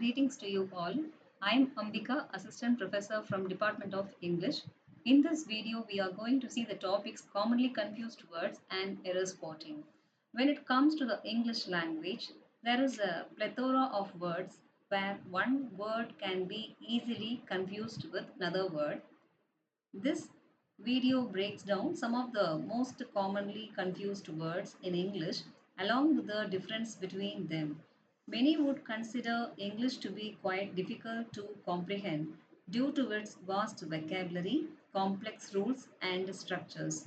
Greetings to you all. I'm Ambika, Assistant Professor from Department of English. In this video, we are going to see the topics commonly confused words and error spotting. When it comes to the English language, there is a plethora of words where one word can be easily confused with another word. This video breaks down some of the most commonly confused words in English along with the difference between them. Many would consider English to be quite difficult to comprehend due to its vast vocabulary, complex rules, and structures.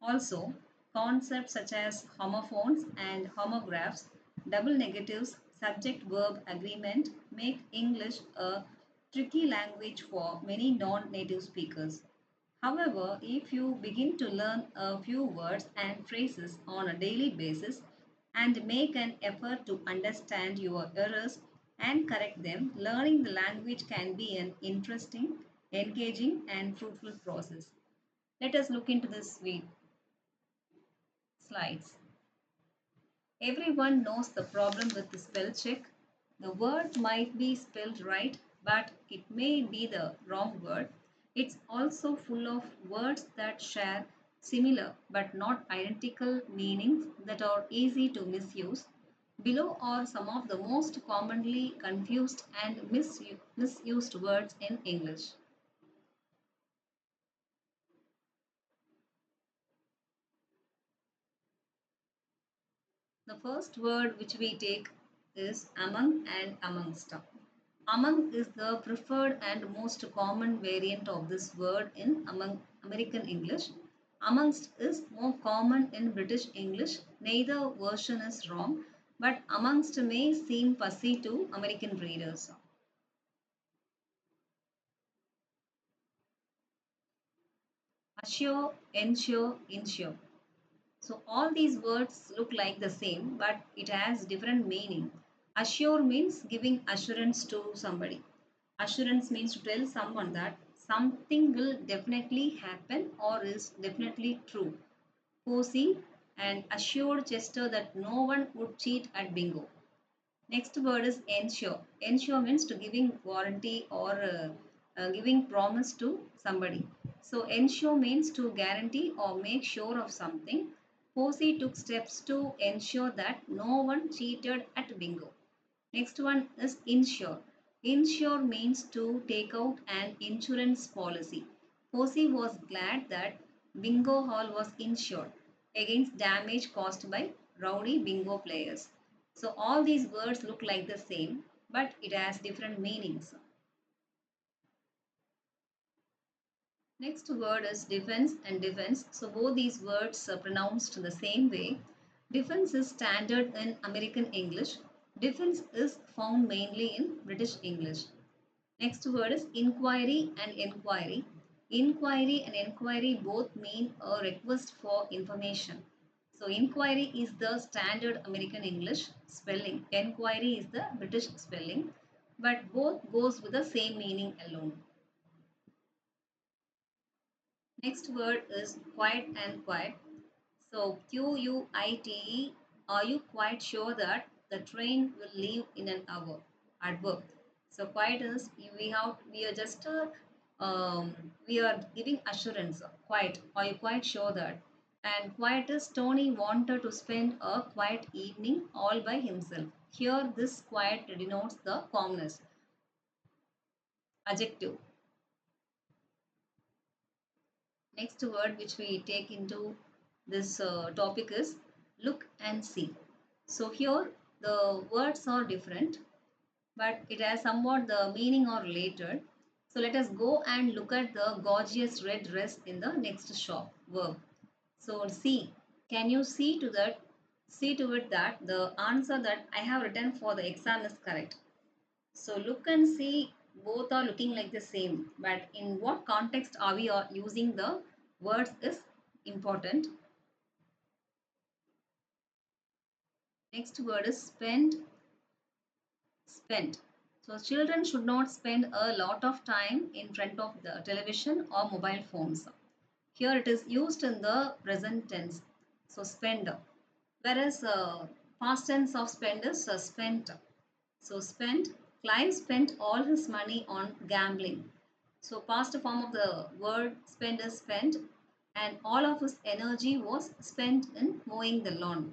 Also, concepts such as homophones and homographs, double negatives, subject verb agreement make English a tricky language for many non native speakers. However, if you begin to learn a few words and phrases on a daily basis and make an effort to understand your errors and correct them, learning the language can be an interesting, engaging, and fruitful process. Let us look into this slides. Everyone knows the problem with the spell check. The word might be spelled right, but it may be the wrong word. It's also full of words that share similar but not identical meanings that are easy to misuse. Below are some of the most commonly confused and misused words in English. The first word which we take is among and amongst. Among is the preferred and most common variant of this word in among American English. Amongst is more common in British English. Neither version is wrong, but amongst may seem fussy to American readers. Assure, ensure, insure. So all these words look like the same, but it has different meaning. Assure means giving assurance to somebody. Assurance means to tell someone that something will definitely happen or is definitely true. Cozy and assured gesture that no one would cheat at bingo. Next word is ensure. Ensure means to giving warranty or giving promise to somebody. So ensure means to guarantee or make sure of something. Posey took steps to ensure that no one cheated at bingo. Next one is insure. Insure means to take out an insurance policy. Posey was glad that bingo hall was insured against damage caused by rowdy bingo players. So all these words look like the same, but it has different meanings. Next word is defense and defense. So both these words are pronounced the same way. Defense is standard in American English. Defense is found mainly in British English. Next word is inquiry and enquiry. Inquiry and enquiry both mean a request for information. So inquiry is the standard American English spelling. Enquiry is the British spelling, but both goes with the same meaning alone. Next word is quiet and quiet. So QUITE, are you quite sure that the train will leave in an hour? Adverb. So quiet is we are just we are giving assurance. Quiet. Are you quite sure that? And quiet is Tony wanted to spend a quiet evening all by himself. Here this quiet denotes the calmness. Adjective. Next word which we take into this topic is look and see. So here the words are different, but it has somewhat the meaning or related. So let us go and look at the gorgeous red dress in the next shop. Verb. So see, can you see to that? See to it that the answer that I have written for the exam is correct. So look and see, both are looking like the same, but in what context are we using the words is important. Next word is spend, spent. So children should not spend a lot of time in front of the television or mobile phones. Here it is used in the present tense. So spend. Whereas past tense of spend is spent. So spent, Clive spent all his money on gambling. So past form of the word spend is spent, and all of his energy was spent in mowing the lawn.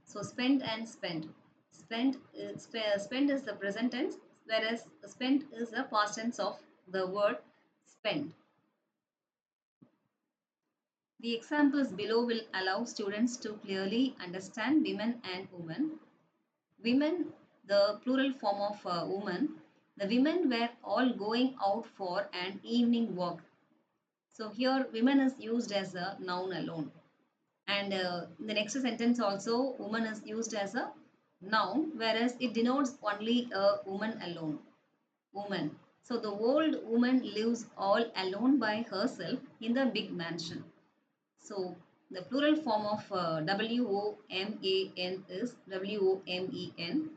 So spend and spend. Spend is the present tense, whereas spent is the past tense of the word spend. The examples below will allow students to clearly understand women and women. Women, the plural form of woman, the women were all going out for an evening walk. So here women is used as a noun alone. And in the next sentence also woman is used as a noun, whereas it denotes only a woman alone. Woman. So the old woman lives all alone by herself in the big mansion. So the plural form of WOMAN is WOMEN,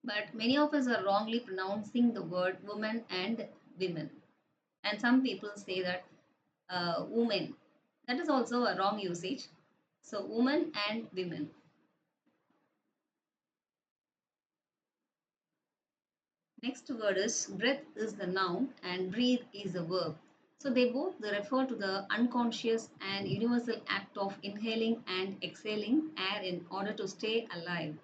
but many of us are wrongly pronouncing the word woman and women. And some people say that women. That is also a wrong usage. So woman and women. Next word is breath is the noun and breathe is the verb. So they refer to the unconscious and universal act of inhaling and exhaling air in order to stay alive.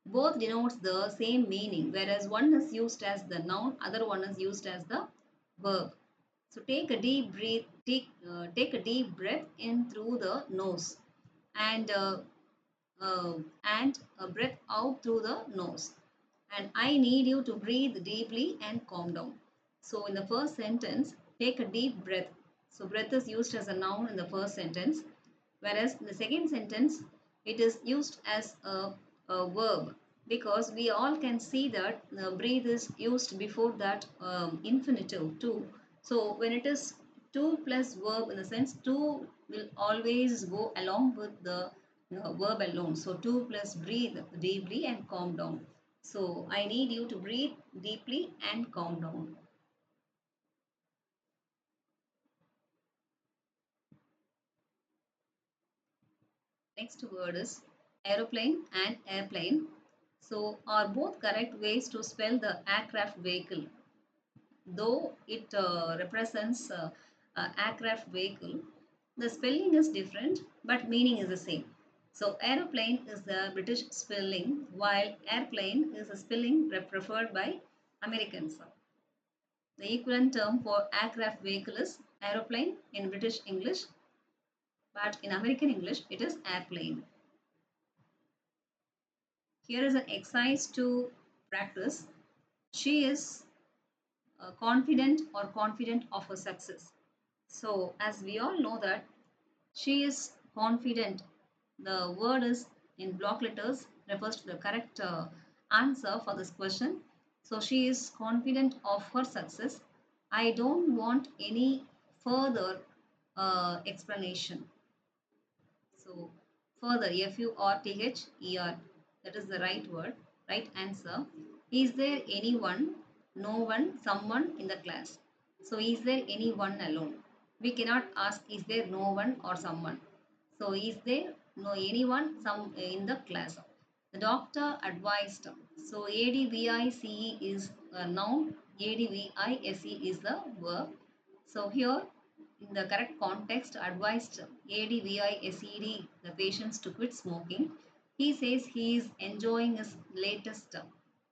Both denotes the same meaning, whereas one is used as the noun, other one is used as the verb. So take a deep breath in through the nose, and a breath out through the nose. And I need you to breathe deeply and calm down. So in the first sentence, take a deep breath. So breath is used as a noun in the first sentence, whereas in the second sentence, it is used as a verb, because we all can see that breathe is used before that infinitive too. So when it is to plus verb, in the sense to will always go along with the verb alone. So to plus breathe deeply and calm down. So I need you to breathe deeply and calm down. Next word is aeroplane and airplane. So are both correct ways to spell the aircraft vehicle. Though it represents aircraft vehicle, the spelling is different but meaning is the same. So aeroplane is the British spelling, while airplane is a spelling preferred by Americans. The equivalent term for aircraft vehicle is aeroplane in British English, but in American English it is airplane. Here is an exercise to practice. She is confident of her success. So as we all know that she is confident, the word is in block letters refers to the correct answer for this question. So she is confident of her success. I don't want any further explanation. So further, F-U-R-T-H-E-R, that is the right word, right answer. Is there anyone, no one, someone in the class? So is there anyone alone? We cannot ask is there no one or someone. So is there no anyone some in the class? The doctor advised. So ADVICE is a noun, ADVISE is the verb. So here in the correct context, advised ADVISED the patients to quit smoking. He says he is enjoying his latest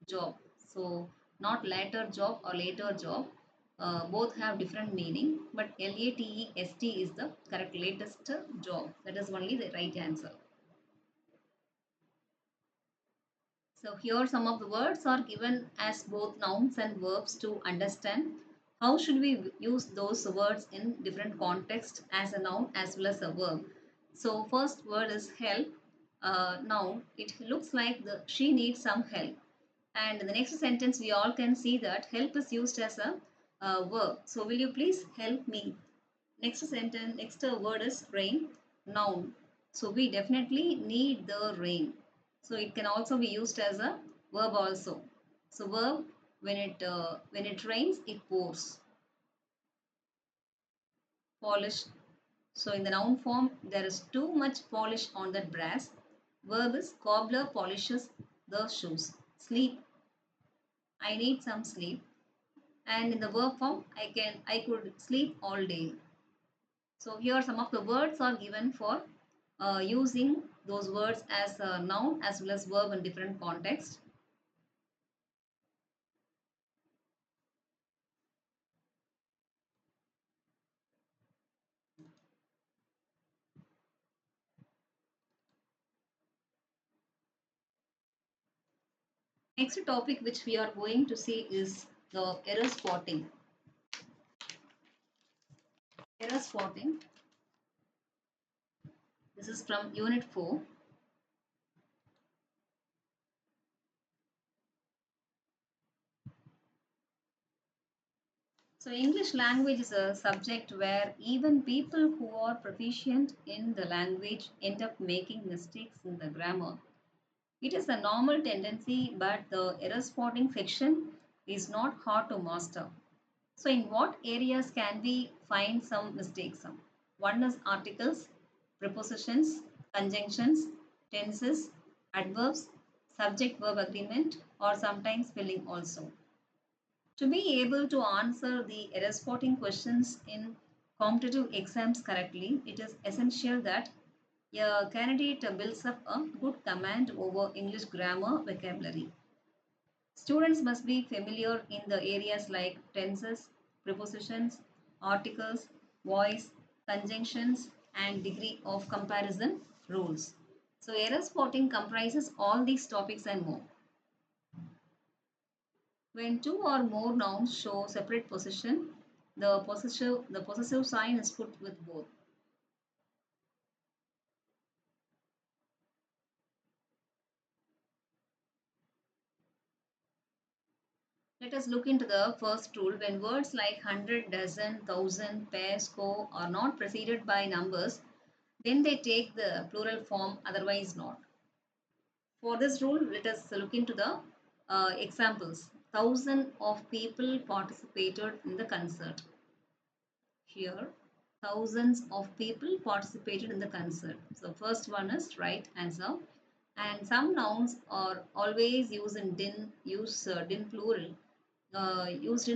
job. So not later job or later job. Both have different meaning, but LATEST is the correct latest job. That is only the right answer. So here some of the words are given as both nouns and verbs to understand. How should we use those words in different contexts as a noun as well as a verb? So first word is help. Noun. It looks like she needs some help. And in the next sentence we all can see that help is used as a verb. So will you please help me? Next word is rain, noun. So we definitely need the rain. So it can also be used as a verb also. So verb, when it rains, it pours. Polish. So in the noun form, there is too much polish on that brass. Verb is cobbler polishes the shoes. Sleep. I need some sleep. And in the verb form, I could sleep all day. So here some of the words are given for using those words as a noun as well as verb in different contexts. Next topic which we are going to see is the error spotting. Error spotting. This is from Unit 4. So English language is a subject where even people who are proficient in the language end up making mistakes in the grammar. It is a normal tendency, but the error spotting section is not hard to master. So in what areas can we find some mistakes? One is articles, prepositions, conjunctions, tenses, adverbs, subject verb agreement, or sometimes spelling also. To be able to answer the error spotting questions in competitive exams correctly, it is essential that a candidate builds up a good command over English grammar vocabulary. Students must be familiar in the areas like tenses, prepositions, articles, voice, conjunctions, and degree of comparison rules. So, error spotting comprises all these topics and more. When two or more nouns show separate position, the possessive sign is put with both. Let us look into the first rule. When words like hundred, dozen, thousand, pair, score are not preceded by numbers, then they take the plural form, otherwise not. For this rule, let us look into the examples. Thousand of people participated in the concert. Here, thousands of people participated in the concert. So first one is right answer. And some nouns are always used in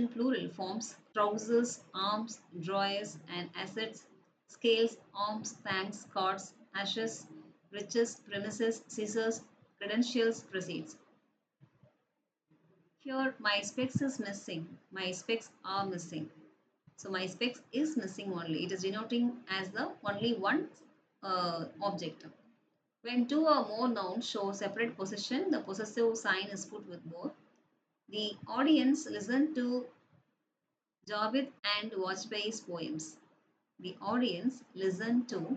plural forms: trousers, arms, drawers, and assets, scales, arms, thanks, cards, ashes, riches, premises, scissors, credentials, proceeds. Here, my specs is missing. My specs are missing. So my specs is missing only. It is denoting as the only one object. When two or more nouns show separate possession, the possessive sign is put with both. The audience listened to Javed and Vajpayee's poems. The audience listened to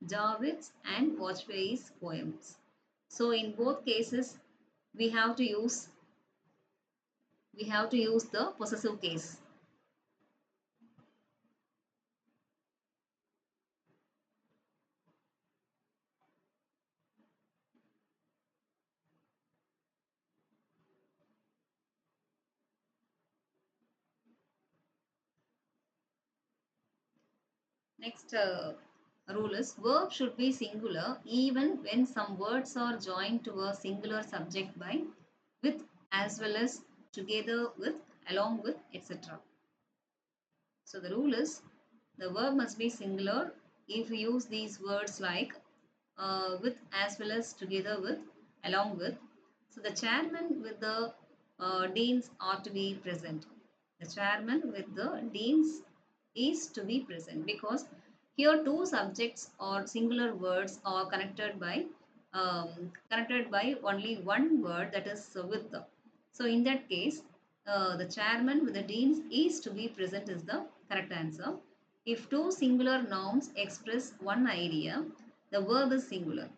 Javed's and Vajpayee's poems. So in both cases, we have to use we have to use the possessive case. Next rule is verb should be singular even when some words are joined to a singular subject by with, as well as, together with, along with, etc. So the rule is the verb must be singular if we use these words like with, as well as, together with, along with. So the chairman with the deans are to be present. The chairman with the deans is to be present because here two subjects or singular words are connected by only one word, that is with. So in that case, the chairman with the deans is to be present is the correct answer. If two singular nouns express one idea, the verb is singular.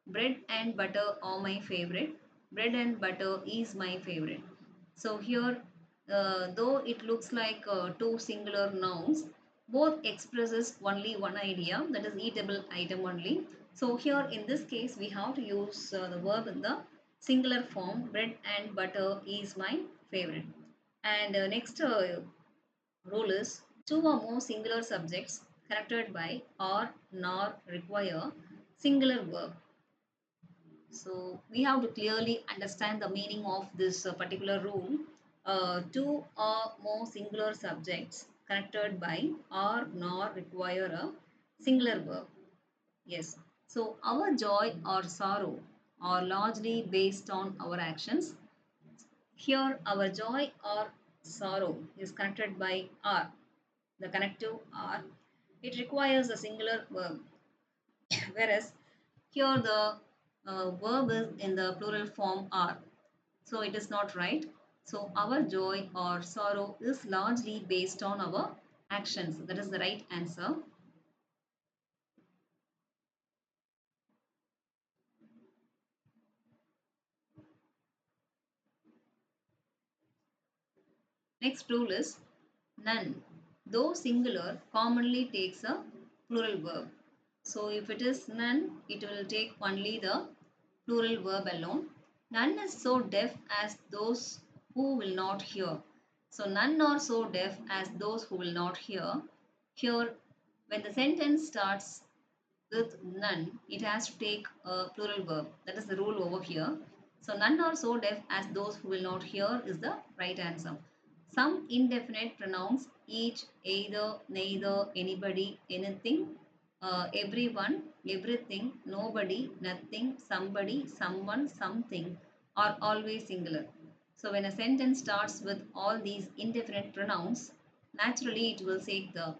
Bread and butter are my favorite. Bread and butter is my favorite. So here, though it looks like two singular nouns, both expresses only one idea, that is eatable item only. So here in this case, we have to use the verb in the singular form. Bread and butter is my favorite. And next rule is two or more singular subjects connected by or nor require singular verb. So we have to clearly understand the meaning of this particular rule. Two or more singular subjects connected by or nor require a singular verb. Yes. So our joy or sorrow are largely based on our actions. Here, our joy or sorrow is connected by are, the connective are. It requires a singular verb, whereas here the verb is in the plural form are. So it is not right. So our joy or sorrow is largely based on our actions. That is the right answer. Next rule is none. Though singular, commonly takes a plural verb. So if it is none, it will take only the plural verb alone. None is so deaf as those who will not hear. So none are so deaf as those who will not hear. Here, when the sentence starts with none, it has to take a plural verb. That is the rule over here. So none are so deaf as those who will not hear is the right answer. Some indefinite pronouns each, either, neither, anybody, anything, everyone, everything, nobody, nothing, somebody, someone, something are always singular. So when a sentence starts with all these indefinite pronouns, naturally it will take the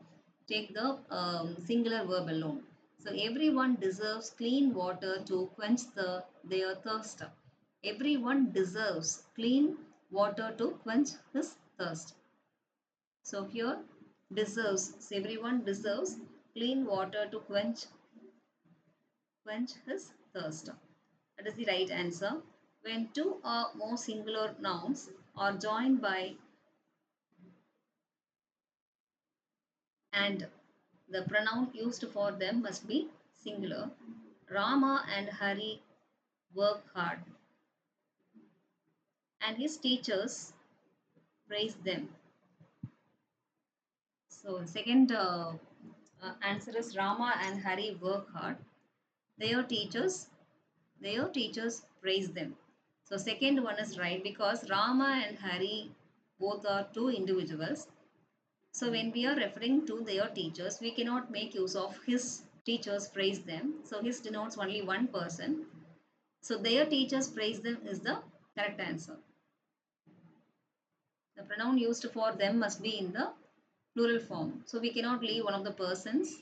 singular verb alone. So everyone deserves clean water to quench their thirst. Everyone deserves clean water to quench his thirst. So here deserves, so everyone deserves clean water to quench his thirst. That is the right answer. When two or more singular nouns are joined by and, the pronoun used for them must be singular. Rama and Hari work hard, and his teachers praise them. So, second answer is Rama and Hari work hard. Their teachers, their teachers praise them. So, second one is right because Rama and Hari both are two individuals. So, when we are referring to their teachers, we cannot make use of his teachers praise them. So, his denotes only one person. So, their teachers praise them is the correct answer. The pronoun used for them must be in the plural form. So, we cannot leave one of the persons.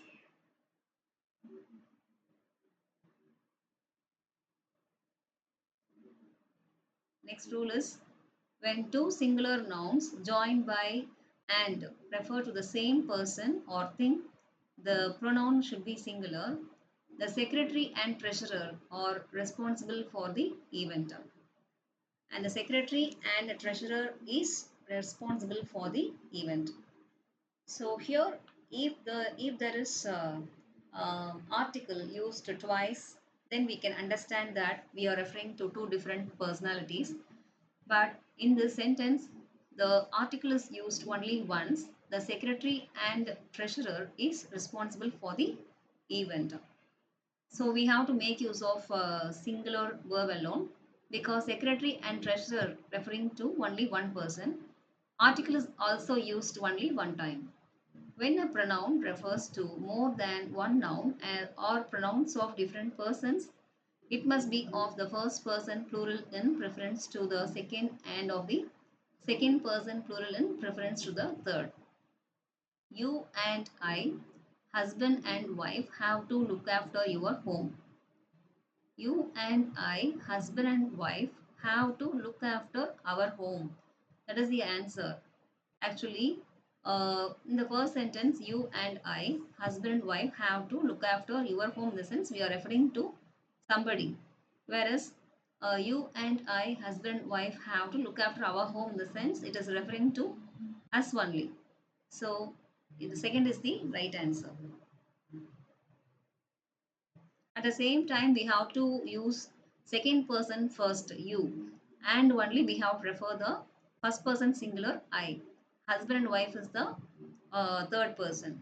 Next rule is when two singular nouns joined by and refer to the same person or thing, the pronoun should be singular. The secretary and treasurer are responsible for the event. And the secretary and the treasurer is responsible for the event. So here, if there is article used twice, then we can understand that we are referring to two different personalities. But in this sentence, the article is used only once. The secretary and treasurer is responsible for the event. So we have to make use of singular verb alone because secretary and treasurer referring to only one person. Article is also used only one time. When a pronoun refers to more than one noun or pronouns of different persons, it must be of the first person plural in preference to the second and of the second person plural in preference to the third. You and I, husband and wife, have to look after your home. You and I, husband and wife, have to look after our home. That is the answer. Actually, in the first sentence, you and I, husband and wife, have to look after your home. In the sense, we are referring to somebody. Whereas, you and I, husband and wife, have to look after our home. In the sense, it is referring to us only. So, the second is the right answer. At the same time, we have to use second person first, you, and only we have to refer the first person singular, I. Husband and wife is the third person.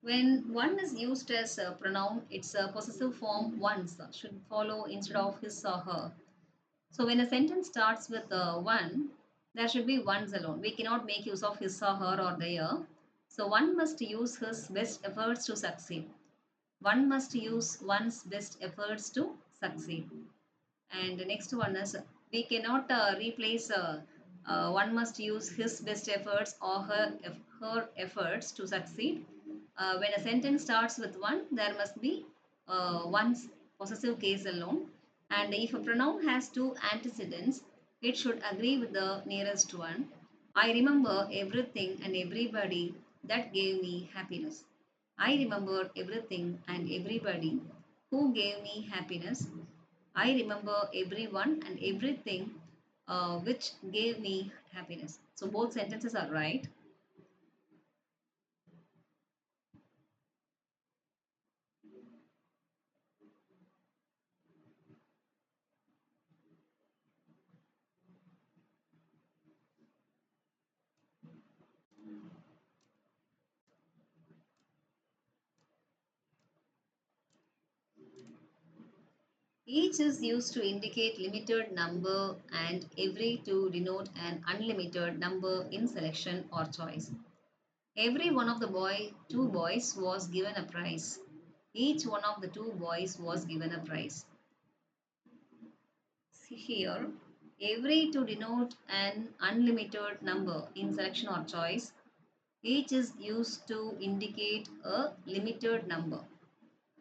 When one is used as a pronoun, its a possessive form ones should follow instead of his or her. So when a sentence starts with one, there should be ones alone. We cannot make use of his or her or their. So one must use his best efforts to succeed. One must use one's best efforts to succeed. And the next one is we cannot replace one must use his best efforts or her efforts to succeed. When a sentence starts with one, there must be one's possessive case alone. And if a pronoun has two antecedents, it should agree with the nearest one. I remember everything and everybody that gave me happiness. I remember everything and everybody who gave me happiness. I remember everyone and everything which gave me happiness. So both sentences are right. Each is used to indicate limited number and every to denote an unlimited number in selection or choice. Every one of the two boys was given a prize. Each one of the two boys was given a prize. See here, every to denote an unlimited number in selection or choice. Each is used to indicate a limited number.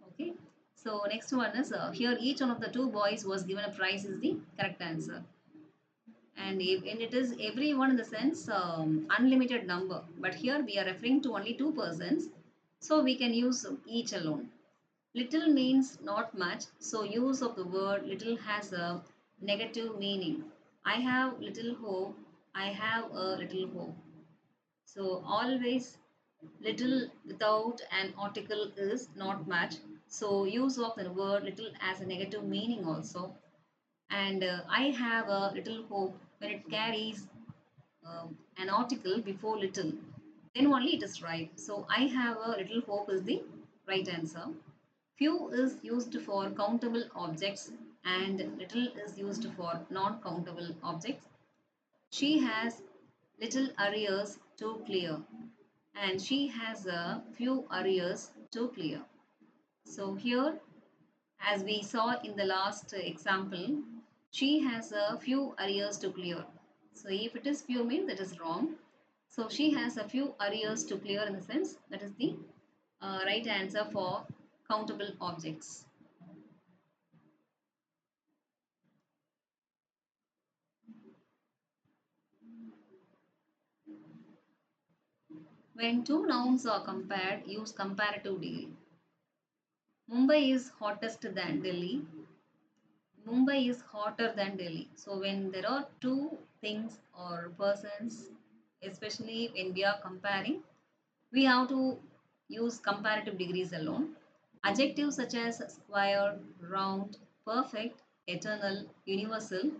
Okay. So next one is here each one of the two boys was given a prize is the correct answer. And it is everyone in the sense unlimited number. But here we are referring to only two persons. So we can use each alone. Little means not much. So use of the word little has a negative meaning. I have little hope. I have a little hope. So always little without an article is not much. So use of the word little as a negative meaning also. And I have a little hope when it carries an article before little, then only it is right. So I have a little hope is the right answer. Few is used for countable objects and little is used for non-countable objects. She has little arrears to clear and she has a few arrears to clear. So here, as we saw in the last example, she has a few arrears to clear. So if it is few means that is wrong. So she has a few arrears to clear in the sense that is the right answer for countable objects. When two nouns are compared, use comparative degree. Mumbai is hottest than Delhi. Mumbai is hotter than Delhi. So when there are two things or persons, especially when we are comparing, we have to use comparative degrees alone. Adjectives such as square, round, perfect, eternal, universal,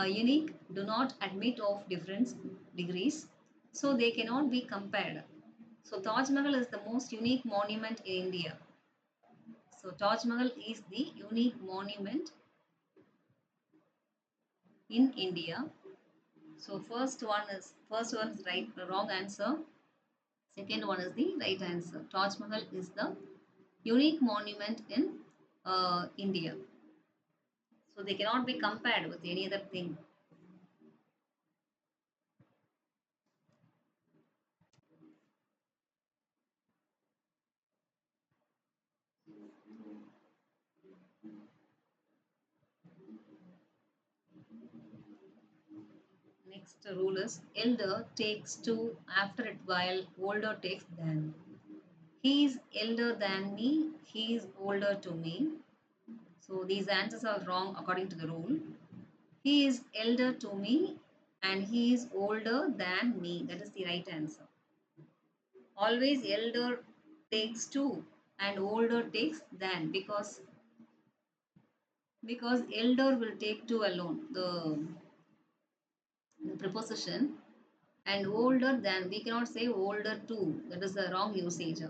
unique do not admit of different degrees, so they cannot be compared. So Taj Mahal is the most unique monument in India. So Taj Mahal is the unique monument in India. So first one is right, wrong answer. Second one is the right answer. Taj Mahal is the unique monument in India. So they cannot be compared with any other thing. Next rule is elder takes to after it while older takes than. He is elder than me. He is older to me. So these answers are wrong according to the rule. He is elder to me and he is older than me. That is the right answer. Always elder takes to and older takes than because elder will take to alone the preposition and older than we cannot say older to, that is the wrong usage.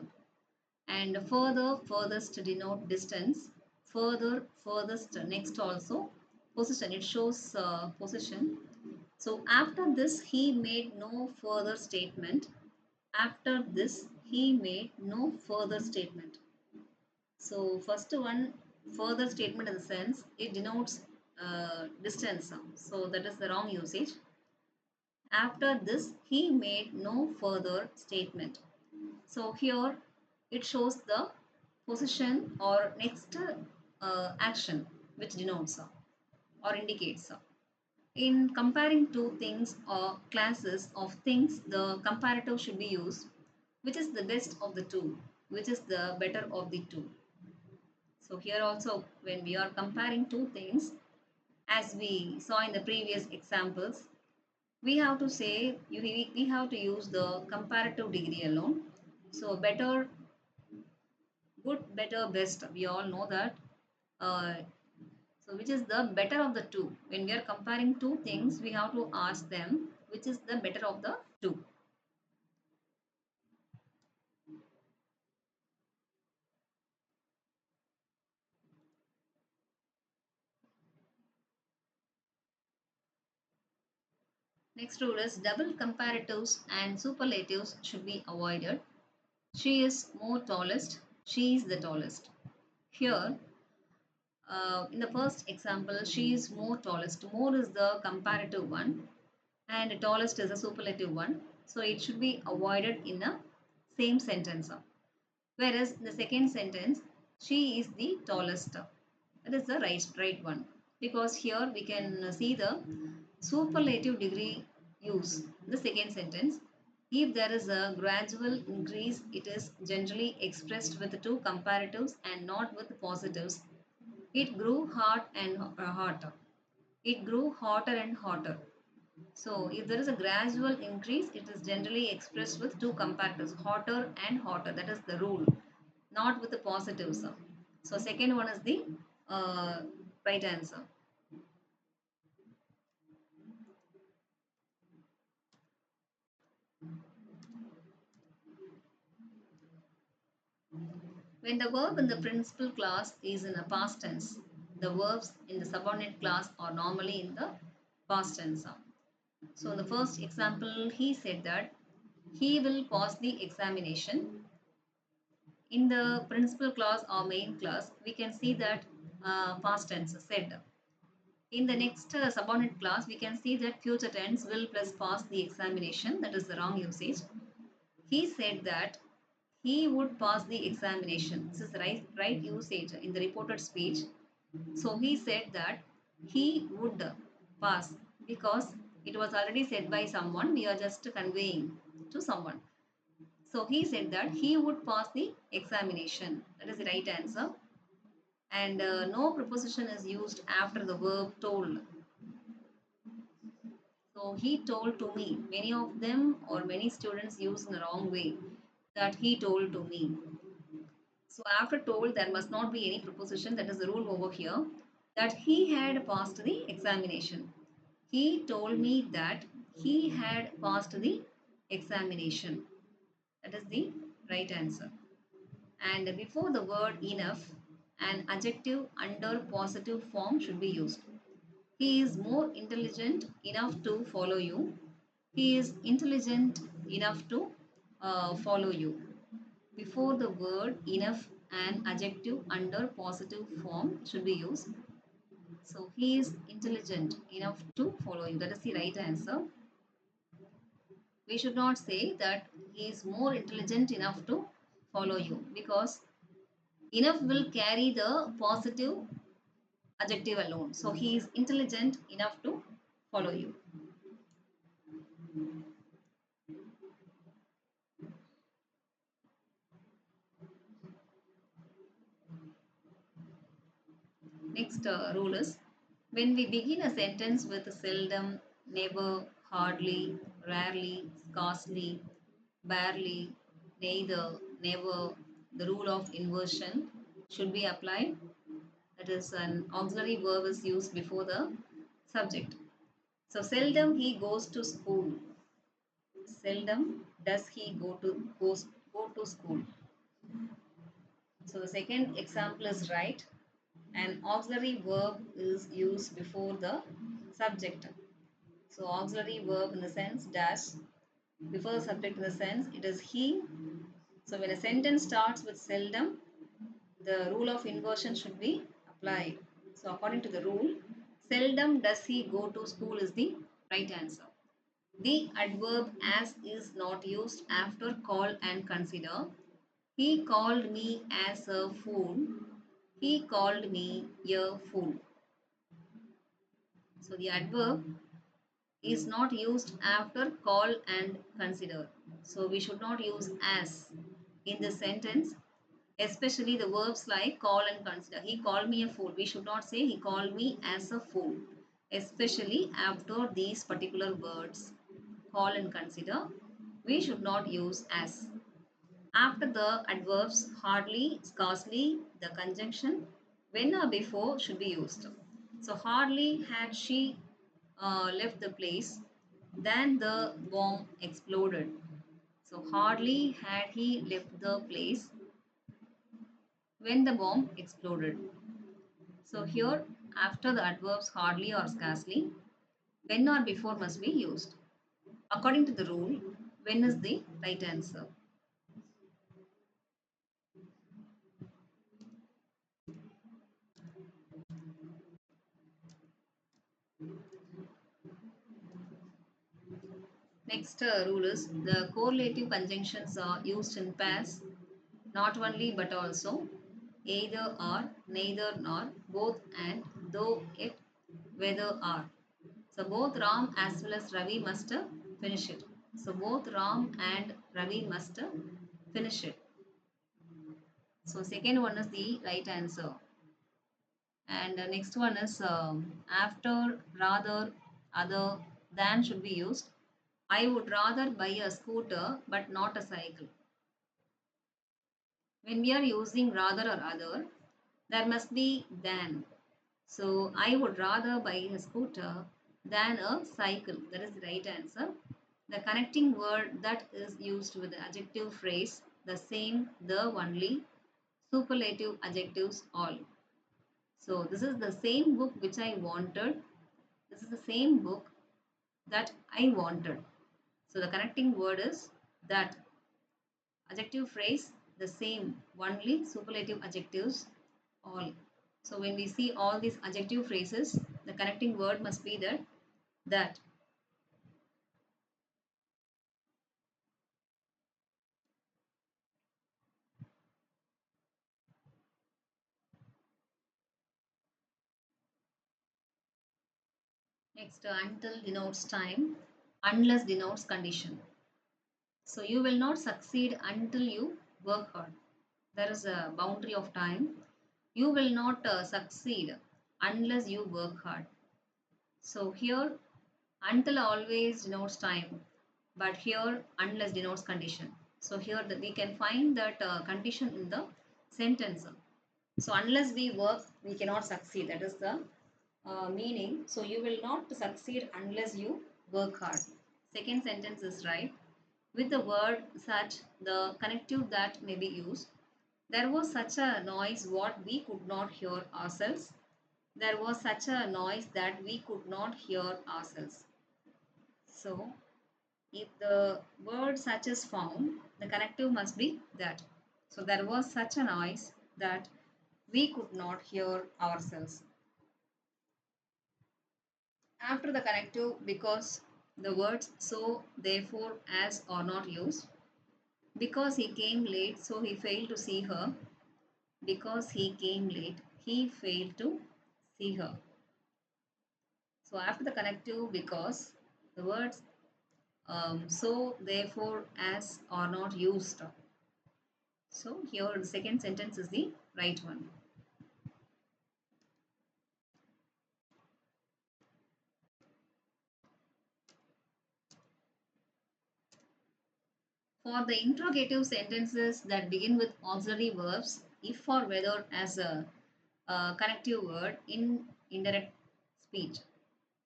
And further, furthest denote distance. Further, furthest, next also position. It shows position. So after this, he made no further statement. After this, he made no further statement. So first one, further statement in the sense it denotes distance. So that is the wrong usage. After this, he made no further statement. So here it shows the position or next action which denotes or indicates. In comparing two things or classes of things, the comparative should be used. Which is the best of the two? Which is the better of the two? So here also when we are comparing two things, as we saw in the previous examples, we have to say we have to use the comparative degree alone. So better, good, better, best. We all know that. Uh, so which is the better of the two? When we are comparing two things, we have to ask them which is the better of the two. Next rule is double comparatives and superlatives should be avoided. She is more tallest. She is the tallest. Here, in the first example, she is more tallest. More is the comparative one, and tallest is a superlative one. So it should be avoided in a same sentence. Whereas in the second sentence, she is the tallest. That is the right one. Because here we can see the superlative degree use in the second sentence. If there is a gradual increase, it is generally expressed with two comparatives and not with positives. It grew hot and hotter. It grew hotter and hotter. So if there is a gradual increase, it is generally expressed with two comparatives, hotter and hotter. That is the rule, not with the positives. So second one is the uh, right answer. When the verb in the principal class is in a past tense, the verbs in the subordinate class are normally in the past tense. So in the first example, he said that he will pass the examination. In the principal class or main class, we can see that past tense said. In the next subordinate class, we can see that future tense will plus pass the examination. That is the wrong usage. He said that he would pass the examination. This is the right usage in the reported speech. So he said that he would pass because it was already said by someone. We are just conveying to someone. So he said that he would pass the examination. That is the right answer. And no preposition is used after the verb told. So he told to me. Many of them or many students use in the wrong way that he told to me. So after told, there must not be any preposition. That is the rule over here. That he had passed the examination. He told me that he had passed the examination. That is the right answer. And before the word enough, an adjective under positive form should be used. He is more intelligent enough to follow you. He is intelligent enough to follow you. Before the word enough, an adjective under positive form should be used. So he is intelligent enough to follow you. That is the right answer. We should not say that he is more intelligent enough to follow you because enough will carry the positive adjective alone. So he is intelligent enough to follow you. Next rule is when we begin a sentence with seldom, never, hardly, rarely, scarcely, barely, neither, never, the rule of inversion should be applied. That is, an auxiliary verb is used before the subject. So, seldom he goes to school. Seldom does he go to school. So the second example is write. An auxiliary verb is used before the subject. So auxiliary verb in the sense dash before the subject in the sense it is he. So when a sentence starts with seldom, the rule of inversion should be applied. So according to the rule, seldom does he go to school is the right answer. The adverb as is not used after call and consider. He called me as a fool. He called me a fool. So the adverb is not used after call and consider. So we should not use as in the sentence, especially the verbs like call and consider. He called me a fool. We should not say he called me as a fool, especially after these particular words call and consider. We should not use as. After the adverbs hardly, scarcely, the conjunction when or before should be used. So hardly had she left the place, then the bomb exploded. So hardly had he left the place when the bomb exploded. So here, after the adverbs hardly or scarcely, when or before must be used. According to the rule, when is the right answer. Next rule is the correlative conjunctions are used in pairs, not only but also either or, neither nor, both and, though it, whether or. So both Ram as well as Ravi must finish it. So both Ram and Ravi must finish it. So second one is the right answer. And next one is after, rather, other, than should be used. I would rather buy a scooter but not a cycle. When we are using rather or other, there must be than. So I would rather buy a scooter than a cycle. That is the right answer. The connecting word that is used with the adjective phrase, the same, the only, superlative adjectives all. So this is the same book which I wanted. This is the same book that I wanted. So the connecting word is that. Adjective phrase, the same, only, superlative adjectives, all. So when we see all these adjective phrases, the connecting word must be that. That. Next, until denotes time, unless denotes condition. So you will not succeed until you work hard. There is a boundary of time. You will not succeed unless you work hard. So here, until always denotes time, but here unless denotes condition. So here we can find that condition in the sentence. So unless we work, we cannot succeed. That is the meaning. So you will not succeed unless you work hard. Second sentence is right. With the word such, the connective that may be used. There was such a noise what we could not hear ourselves. There was such a noise that we could not hear ourselves. So if the word such is found, the connective must be that. So there was such a noise that we could not hear ourselves. After the connective, because the words so, therefore, as are not used. Because he came late, so he failed to see her. Because he came late, he failed to see her. So after the connective, because the words so, therefore, as are not used. So here the second sentence is the right one. For the interrogative sentences that begin with auxiliary verbs, if or whether as a connective word in indirect speech.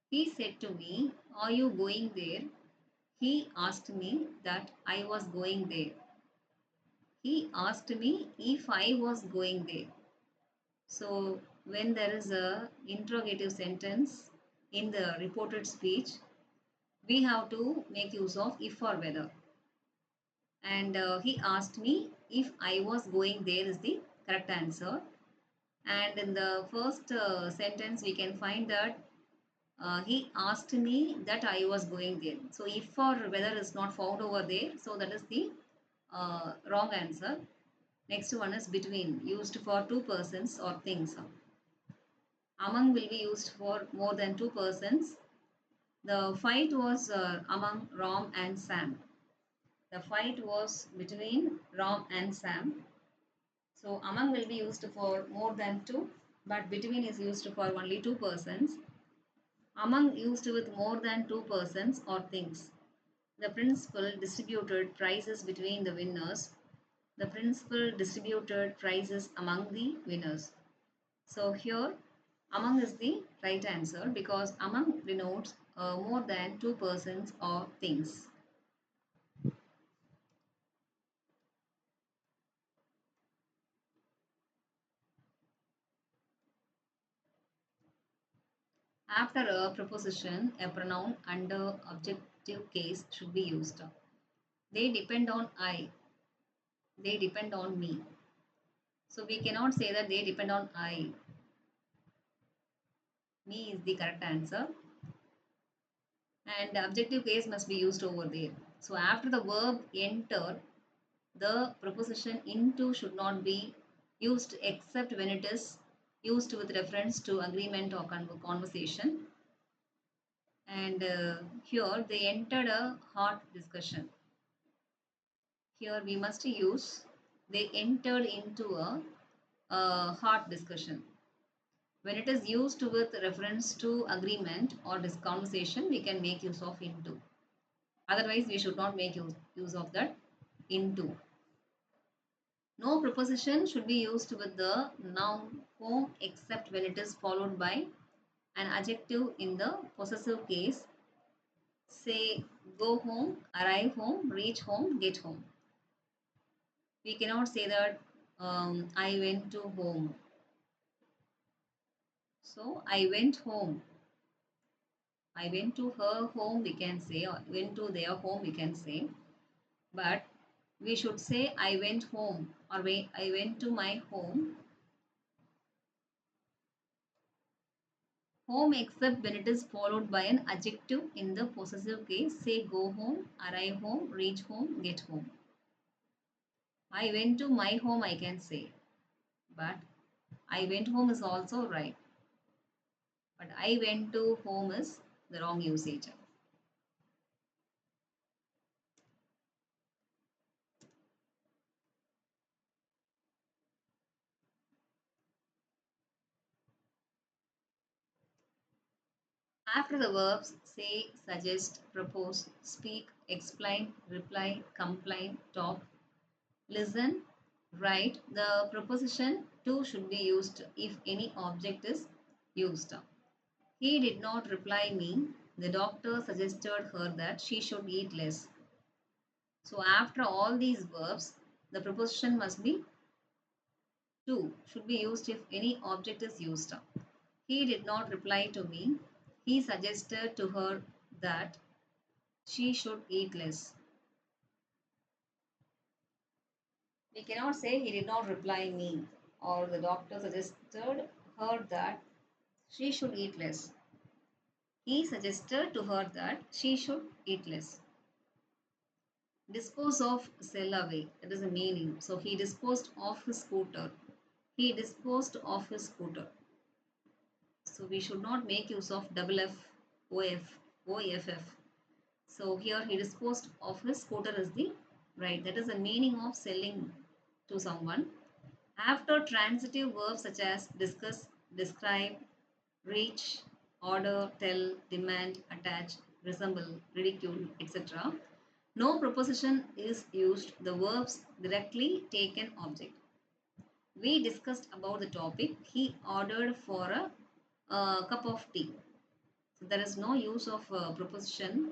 He said to me, are you going there? He asked me that I was going there. He asked me if I was going there. So when there is a interrogative sentence in the reported speech, we have to make use of if or whether. And he asked me if I was going there is the correct answer. And in the first sentence, we can find that he asked me that I was going there. So if or whether is not found over there, so that is the wrong answer. Next one is between, used for two persons or things. Among will be used for more than two persons. The fight was among Ram and Sam. The fight was between Ram and Sam. So among will be used for more than two, but between is used for only two persons. Among used with more than two persons or things. The principal distributed prizes between the winners. The principal distributed prizes among the winners. So here among is the right answer because among denotes more than two persons or things. After a preposition, a pronoun under objective case should be used. They depend on I. They depend on me. So we cannot say that they depend on I. Me is the correct answer. And the objective case must be used over there. So after the verb enter, the preposition into should not be used except when it is used with reference to agreement or conversation. And here they entered a hot discussion. Here we must use they entered into a hot discussion. When it is used with reference to agreement or this conversation, we can make use of into. Otherwise, we should not make use of that into. No preposition should be used with the noun home except when it is followed by an adjective in the possessive case. Say go home, arrive home, reach home, get home. We cannot say that I went to home. So I went home. I went to her home, we can say, or went to their home, we can say. But we should say I went home or I went to my home. Home except when it is followed by an adjective in the possessive case. Say go home, arrive home, reach home, get home. I went to my home, I can say. But I went home is also right. But I went to home is the wrong usage. After the verbs say, suggest, propose, speak, explain, reply, complain, talk, listen, write, the preposition to should be used if any object is used. He did not reply me. The doctor suggested her that she should eat less. So after all these verbs, the preposition must be to, should be used if any object is used. He did not reply to me. He suggested to her that she should eat less. We cannot say he did not reply me or the doctor suggested her that she should eat less. He suggested to her that she should eat less. Dispose of, sell away. That is the meaning. So he disposed of his scooter. He disposed of his scooter. So we should not make use of double F, OF, OFF. So here he disposed of his scooter is the right. That is the meaning of selling to someone. After transitive verbs such as discuss, describe, reach, order, tell, demand, attach, resemble, ridicule, etc. No preposition is used. The verbs directly take an object. We discussed about the topic. He ordered for a cup of tea. So there is no use of preposition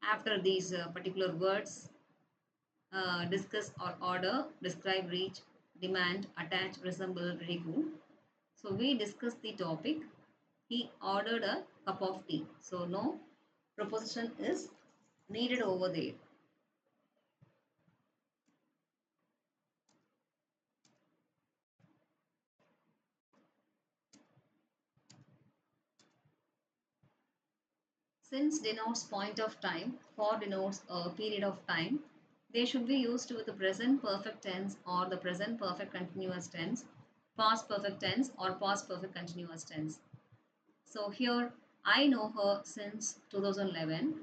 after these particular words discuss or order, describe, reach, demand, attach, resemble, recoup. So we discussed the topic. He ordered a cup of tea. So no proposition is needed over there. Since denotes point of time, for denotes a period of time, they should be used with the present perfect tense or the present perfect continuous tense, past perfect tense or past perfect continuous tense. So here I know her since 2011.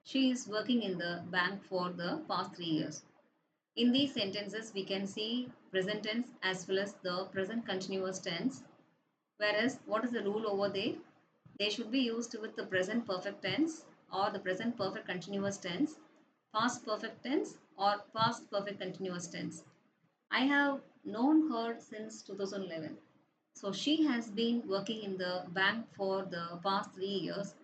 She is working in the bank for the past 3 years. In these sentences, we can see present tense as well as the present continuous tense. Whereas, what is the rule over there? They should be used with the present perfect tense or the present perfect continuous tense, past perfect tense or past perfect continuous tense. I have known her since 2011. So she has been working in the bank for the past 3 years.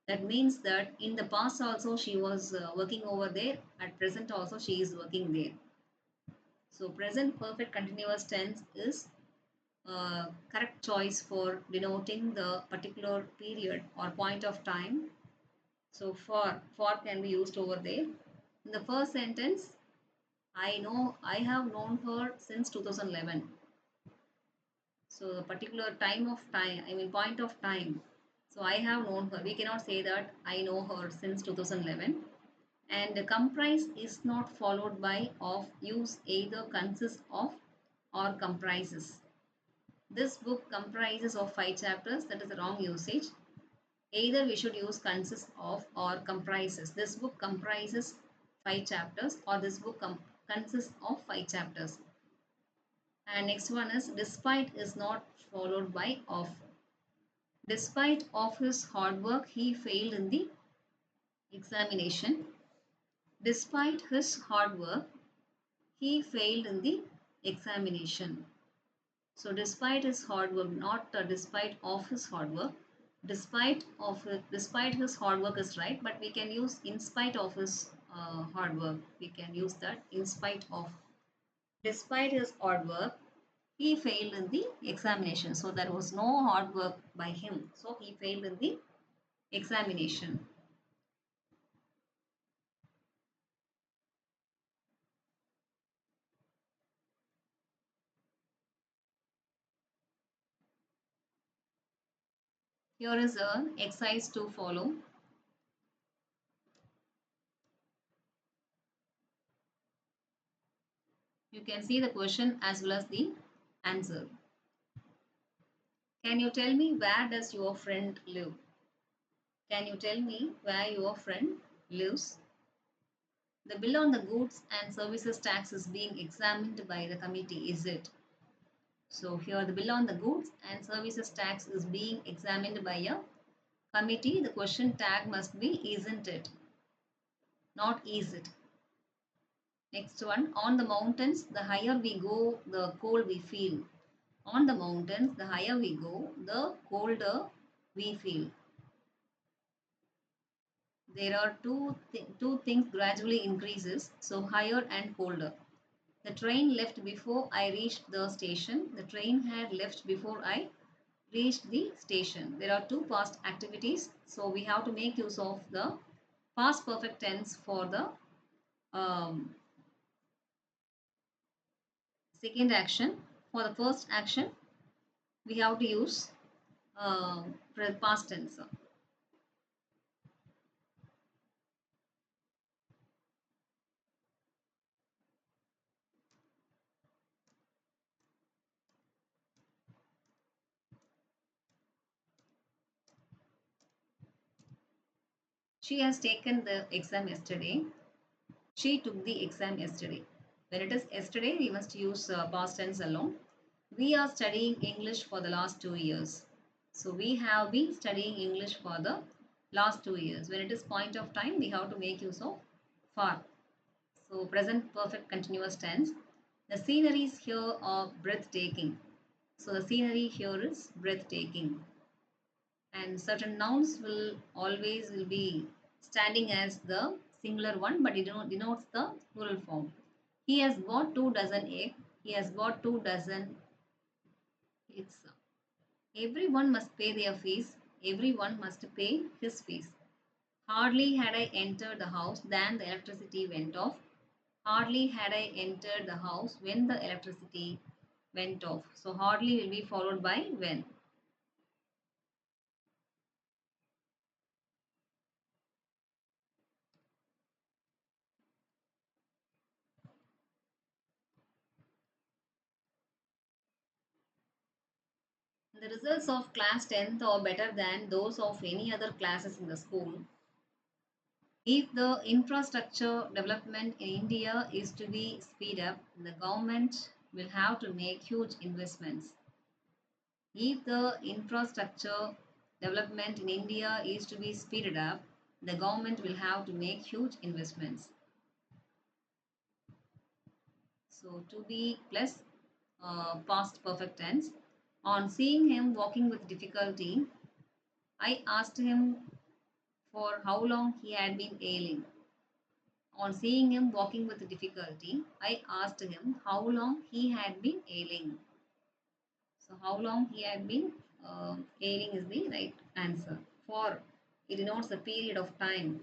That means that in the past also she was working over there. At present also she is working there. So present perfect continuous tense is correct choice for denoting the particular period or point of time. So for can be used over there. In the first sentence, I have known her since 2011. So the particular point of time. So I have known her. We cannot say that I know her since 2011. And comprise is not followed by of, use either consists of or comprises. This book comprises of 5 chapters. That is the wrong usage. Either we should use consists of or comprises. This book comprises 5 chapters or this book consists of 5 chapters. And next one is despite is not followed by of. Despite of his hard work, he failed in the examination. Despite his hard work, he failed in the examination. So despite his hard work, not despite of his hard work. Despite his hard work is right, but we can use in spite of his hard work. We can use that in spite of. Despite his hard work, he failed in the examination. So there was no hard work by him. So he failed in the examination. Here is a exercise to follow. You can see the question as well as the answer. Can you tell me where does your friend live? Can you tell me where your friend lives? The bill on the goods and services tax is being examined by the committee, is it? So here the bill on the goods and services tax is being examined by a committee. The question tag must be isn't it, not is it. Next one, on the mountains, the higher we go, the cold we feel. On the mountains, the higher we go, the colder we feel. There are two things gradually increases, so higher and colder. The train left before I reached the station. The train had left before I reached the station. There are two past activities, so we have to make use of the past perfect tense for the um, second action. For the first action, we have to use past tense. She has taken the exam yesterday. She took the exam yesterday. When it is yesterday, we must use past tense alone. We are studying English for the last 2 years. So we have been studying English for the last 2 years. When it is point of time, we have to make use of for. So present perfect continuous tense. The sceneries here are breathtaking. So the scenery here is breathtaking. And certain nouns will be standing as the singular one, but it denotes the plural form. He has bought 2 dozen eggs. He has bought 2 dozen eggs. Everyone must pay their fees. Everyone must pay his fees. Hardly had I entered the house than the electricity went off. Hardly had I entered the house when the electricity went off. So hardly will be followed by when. The results of class 10th are better than those of any other classes in the school. If the infrastructure development in India is to be speed up, the government will have to make huge investments. If the infrastructure development in India is to be speeded up, the government will have to make huge investments. So to be plus past perfect tense. On seeing him walking with difficulty, I asked him for how long he had been ailing. On seeing him walking with difficulty, I asked him how long he had been ailing. So, how long he had been ailing is the right answer. For it denotes a period of time.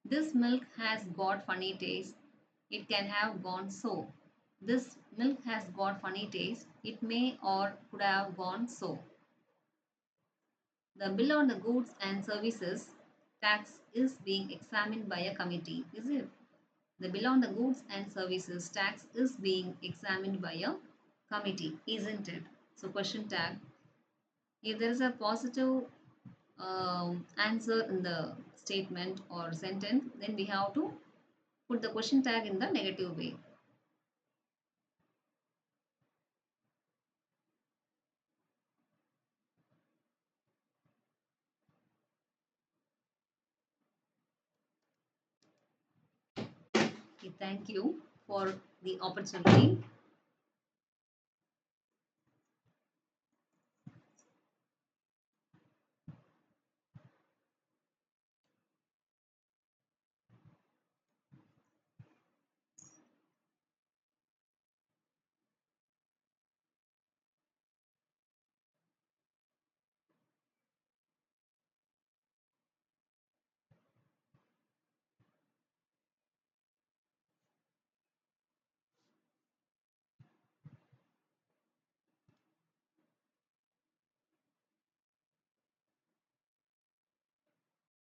This milk has got funny taste. It can have gone so. This milk has got funny taste. It may or could have gone so. The bill on the goods and services tax is being examined by a committee, is it? The bill on the goods and services tax is being examined by a committee, isn't it? So, question tag. If there is a positive answer in the statement or sentence, then we have to put the question tag in the negative way. Okay, thank you for the opportunity.